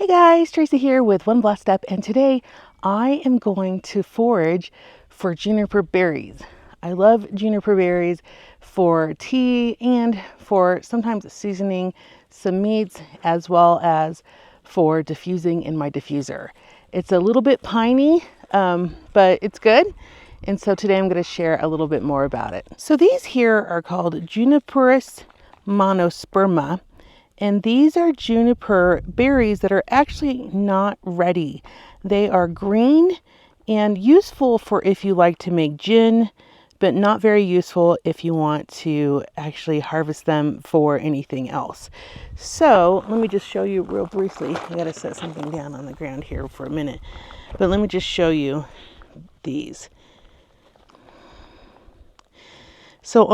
Hey guys, Tracy here with One Blessed Step, and today I am going to forage for juniper berries. I love juniper berries for tea and for sometimes seasoning some meats, as well as for diffusing in my diffuser. It's a little bit piney, but it's good. And so today I'm going to share a little bit more about it. So these here are called Juniper monosperma. And these are juniper berries that are actually not ready. They are green and useful for if you like to make gin, but not very useful if you want to actually harvest them for anything else. So let me just show you real briefly. I gotta set something down on the ground here for a minute, but let me just show you these. So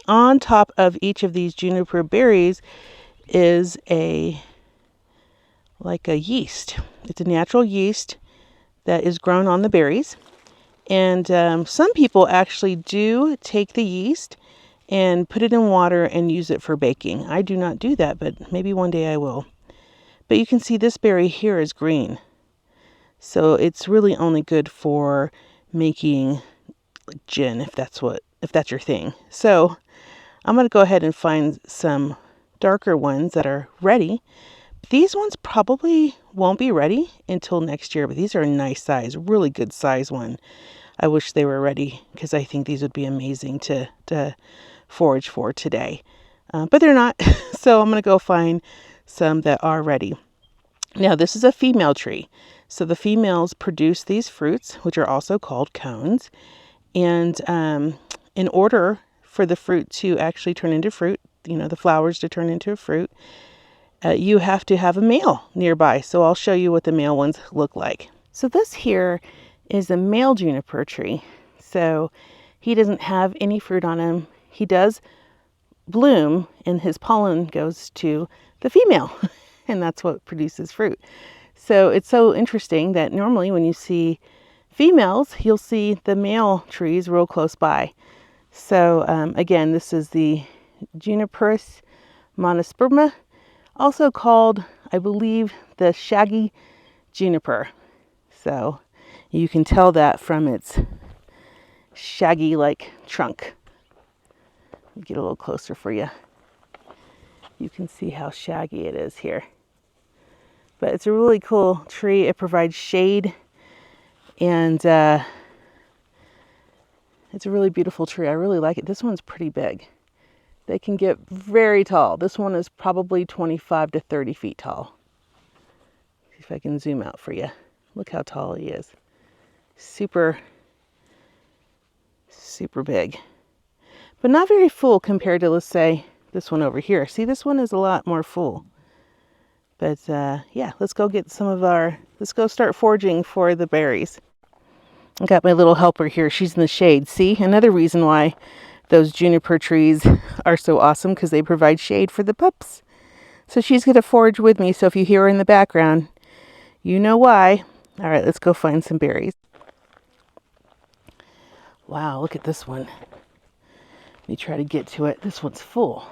on top of each of these juniper berries is like a yeast. It's a natural yeast that is grown on the berries. And some people actually do take the yeast and put it in water and use it for baking. I do not do that, but maybe one day I will. But you can see this berry here is green. So it's really only good for making gin, if that's your thing. So I'm going to go ahead and find some darker ones that are ready. These ones probably won't be ready until next year, but these are a nice size, really good size one. I wish they were ready because I think these would be amazing to forage for today. But they're not, so I'm going to go find some that are ready. Now, this is a female tree. So the females produce these fruits, which are also called cones. And in order for the fruit to actually turn into fruit, the flowers to turn into a fruit, you have to have a male nearby. So I'll show you what the male ones look like. So this here is a male juniper tree. So he doesn't have any fruit on him. He does bloom and his pollen goes to the female and that's what produces fruit. So it's so interesting that normally when you see females, you'll see the male trees real close by. So again, this is the Juniper monosperma, also called, I believe, the shaggy juniper. So you can tell that from its shaggy like trunk. Let me get a little closer for you. You can see how shaggy it is here. But it's a really cool tree. It provides shade, and it's a really beautiful tree. I really like it. This one's pretty big. They can get very tall. This one is probably 25 to 30 feet tall. See if I can zoom out for you. Look how tall he is. Super, super big. But not very full compared to, let's say, this one over here. See, this one is a lot more full. But yeah, let's go start foraging for the berries. I got my little helper here. She's in the shade. See, another reason why those juniper trees are so awesome, because they provide shade for the pups. So she's going to forage with me. So if you hear her in the background, you know why. All right, let's go find some berries. Wow, look at this one. Let me try to get to it. This one's full.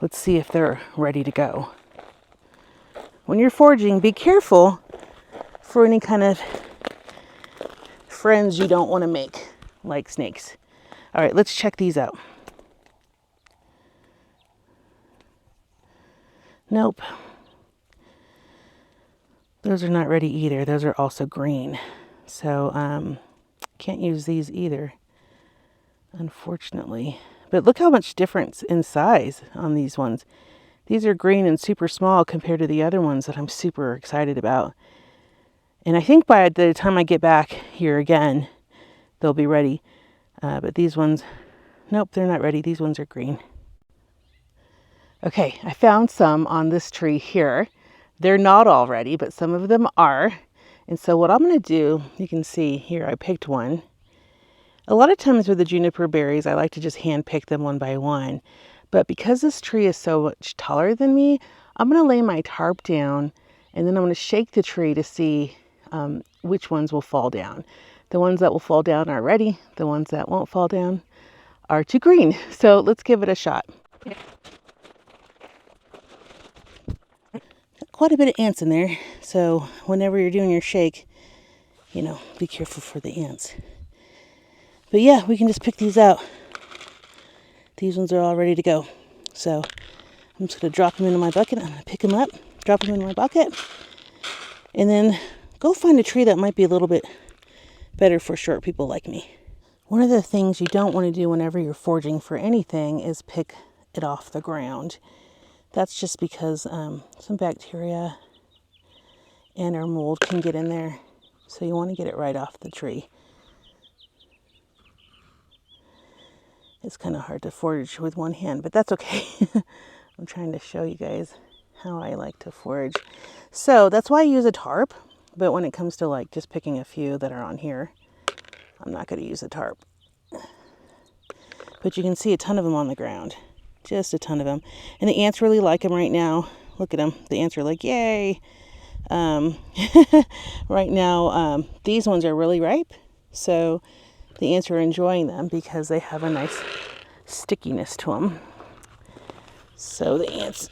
Let's see if they're ready to go. When you're foraging, be careful for any kind of friends you don't want to make, like snakes. All right, let's check these out. Nope. Those are not ready either. Those are also green. So can't use these either, unfortunately. But look how much difference in size on these ones. These are green and super small compared to the other ones that I'm super excited about. And I think by the time I get back here again, they'll be ready. But these ones, nope, they're not ready. These ones are green. Okay, I found some on this tree here. They're not all ready, but some of them are. And so what I'm going to do, you can see here, I picked one. A lot of times with the juniper berries, I like to just hand pick them one by one. But because this tree is so much taller than me, I'm going to lay my tarp down and then I'm going to shake the tree to see which ones will fall down. The ones that will fall down are ready. The ones that won't fall down are too green. So let's give it a shot. quite a bit of ants in there. So whenever you're doing your shake, you know, be careful for the ants. But yeah, we can just pick these out. These ones are all ready to go. So I'm just going to drop them into my bucket. I'm going to pick them up, drop them in my bucket, and then go find a tree that might be a little bit better for short people like me. One of the things you don't want to do whenever you're foraging for anything is pick it off the ground. That's just because some bacteria and our mold can get in there. So you want to get it right off the tree. It's kind of hard to forage with one hand, but that's okay. I'm trying to show you guys how I like to forage. So that's why I use a tarp. But when it comes to like just picking a few that are on here, I'm not going to use a tarp. But you can see a ton of them on the ground. Just a ton of them. And the ants really like them right now. Look at them. The ants are like, yay. Right now, these ones are really ripe. So the ants are enjoying them because they have a nice stickiness to them. So the ants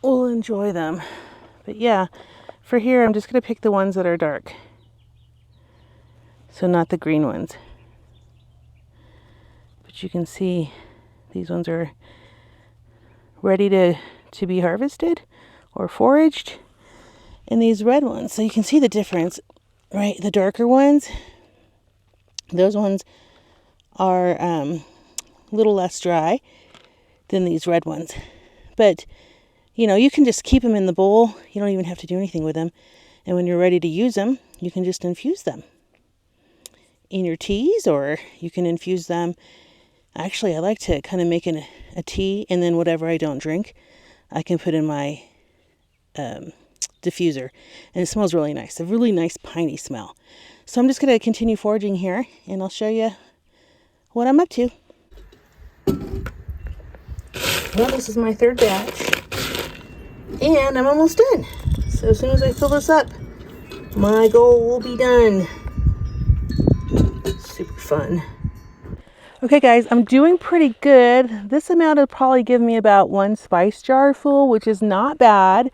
will enjoy them. But yeah, for here, I'm just going to pick the ones that are dark. So not the green ones. But you can see these ones are ready to be harvested or foraged. And these red ones, so you can see the difference, right? The darker ones, those ones are a little less dry than these red ones. But, you know, you can just keep them in the bowl. You don't even have to do anything with them. And when you're ready to use them, you can just infuse them in your teas, or you can infuse them. Actually, I like to kind of make a tea, and then whatever I don't drink, I can put in my diffuser, and it smells really nice. A really nice piney smell. So I'm just going to continue foraging here, and I'll show you what I'm up to. Well, this is my third batch, and I'm almost done. So as soon as I fill this up, my goal will be done. Super fun. Okay guys, I'm doing pretty good. This amount will probably give me about 1 spice jar full, which is not bad,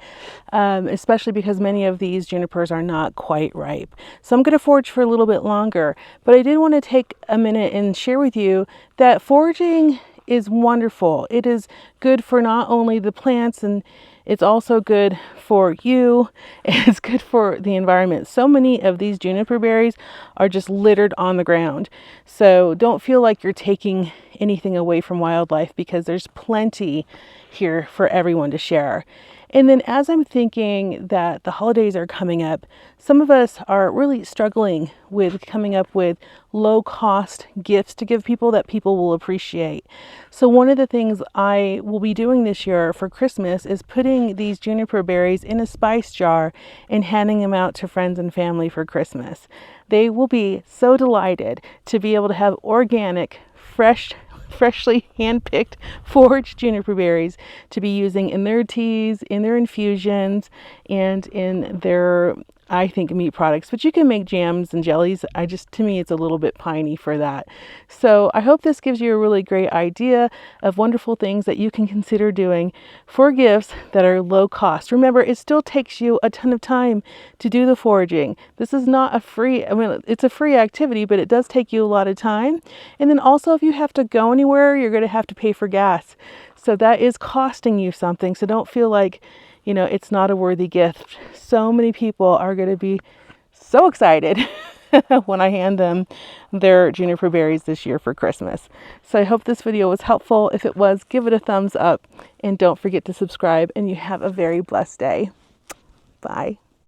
especially because many of these junipers are not quite ripe. So I'm going to forage for a little bit longer, but I did want to take a minute and share with you that foraging is wonderful. It is good for not only the plants, and it's also good for you. It's good for the environment. So many of these juniper berries are just littered on the ground. So don't feel like you're taking anything away from wildlife, because there's plenty here for everyone to share. And then as I'm thinking that the holidays are coming up, some of us are really struggling with coming up with low cost gifts to give people that people will appreciate. So one of the things I will be doing this year for Christmas is putting these juniper berries in a spice jar and handing them out to friends and family for Christmas. They will be so delighted to be able to have organic, freshly hand-picked foraged juniper berries to be using in their teas, in their infusions, and in their, I think, meat products. But you can make jams and jellies. To me, it's a little bit piney for that. So I hope this gives you a really great idea of wonderful things that you can consider doing for gifts that are low cost. Remember, it still takes you a ton of time to do the foraging. This is not a free, it's a free activity, but it does take you a lot of time. And then also, if you have to go anywhere, you're going to have to pay for gas. So that is costing you something. So don't feel like, it's not a worthy gift. So many people are going to be so excited when I hand them their juniper berries this year for Christmas. So I hope this video was helpful. If it was, give it a thumbs up, and don't forget to subscribe, and you have a very blessed day. Bye.